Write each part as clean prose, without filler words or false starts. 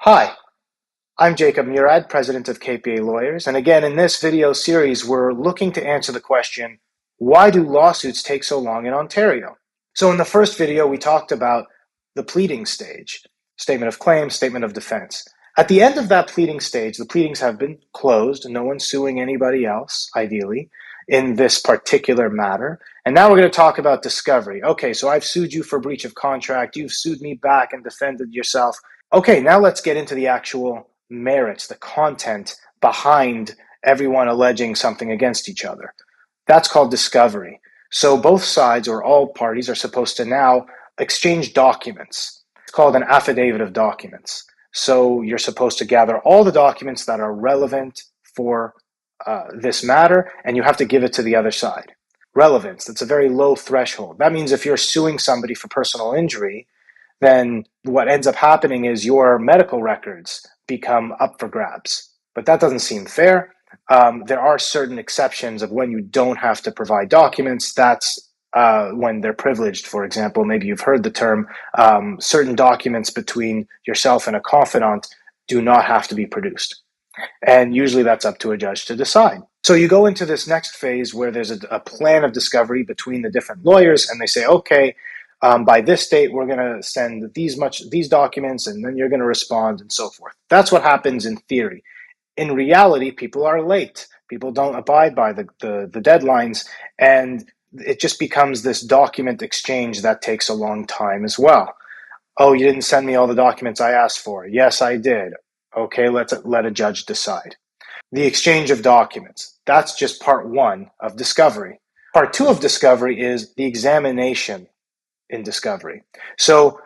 Hi, I'm Jacob Murad, president of KPA Lawyers, and again in this video series we're looking to answer the question, why do lawsuits take so long in Ontario? So in the first video we talked about the pleading stage, statement of claim, statement of defense. At the end of that pleading stage, the pleadings have been closed, no one's suing anybody else, ideally, in this particular matter. And now we're going to talk about discovery. Okay, so I've sued you for breach of contract, you've sued me back and defended yourself. Okay, now let's get into the actual merits, the content behind everyone alleging something against each other. That's called discovery. So both sides or all parties are supposed to now exchange documents. It's called an affidavit of documents. So you're supposed to gather all the documents that are relevant for this matter, and you have to give it to the other side. Relevance, that's a very low threshold. That means if you're suing somebody for personal injury, then what ends up happening is your medical records become up for grabs. But that doesn't seem fair. There are certain exceptions of when you don't have to provide documents. That's when they're privileged, for example. Maybe you've heard the term, certain documents between yourself and a confidant do not have to be produced. And usually that's up to a judge to decide. So you go into this next phase where there's a plan of discovery between the different lawyers, and they say, okay, by this date, we're going to send these documents, and then you're going to respond, and so forth. That's what happens in theory. In reality, people are late. People don't abide by the deadlines, and it just becomes this document exchange that takes a long time as well. Oh, you didn't send me all the documents I asked for. Yes, I did. Okay, let a judge decide. The exchange of documents. That's just part one of discovery. Part two of discovery is the examination in discovery. So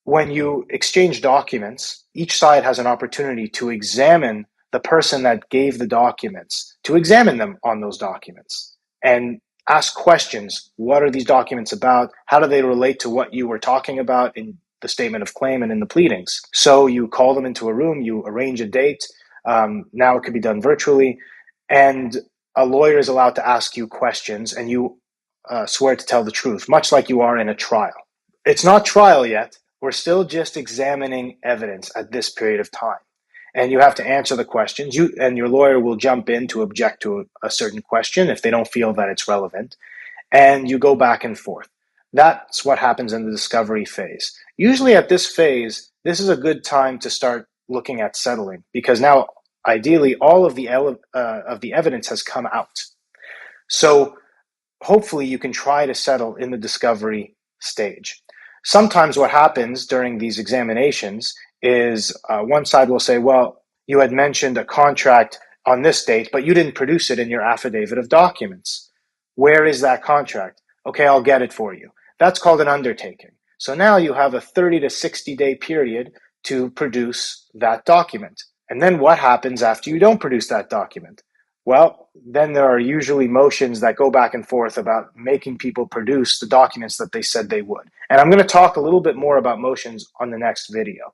when you exchange documents, each side has an opportunity to examine the person that gave the documents, to examine them on those documents and ask questions. What are these documents about? How do they relate to what you were talking about in the statement of claim and in the pleadings? So you call them into a room, you arrange a date. Now it could be done virtually, and a lawyer is allowed to ask you questions, and you swear to tell the truth, much like you are in a trial. It's not trial yet. We're still just examining evidence at this period of time. And you have to answer the questions. You and your lawyer will jump in to object to a certain question if they don't feel that it's relevant. And you go back and forth. That's what happens in the discovery phase. Usually at this phase, this is a good time to start looking at settling, because now, ideally, all of the evidence has come out. So hopefully you can try to settle in the discovery stage. Sometimes what happens during these examinations is one side will say, well, you had mentioned a contract on this date, but you didn't produce it in your affidavit of documents. Where is that contract? Okay, I'll get it for you. That's called an undertaking. So now you have a 30 to 60 day period to produce that document. And then what happens after you don't produce that document? Well, then there are usually motions that go back and forth about making people produce the documents that they said they would. And I'm going to talk a little bit more about motions on the next video.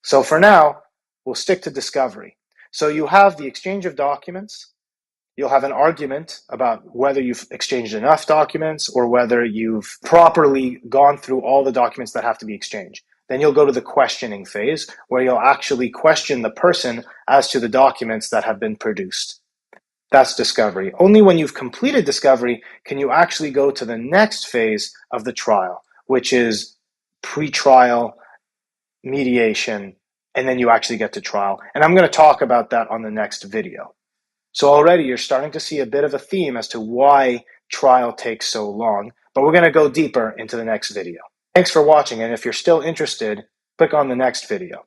So for now, we'll stick to discovery. So you have the exchange of documents. You'll have an argument about whether you've exchanged enough documents or whether you've properly gone through all the documents that have to be exchanged. Then you'll go to the questioning phase, where you'll actually question the person as to the documents that have been produced. That's discovery. Only when you've completed discovery can you actually go to the next phase of the trial, which is pre-trial mediation, and then you actually get to trial. And I'm going to talk about that on the next video. So already you're starting to see a bit of a theme as to why trial takes so long, but we're going to go deeper into the next video. Thanks for watching, and if you're still interested, click on the next video.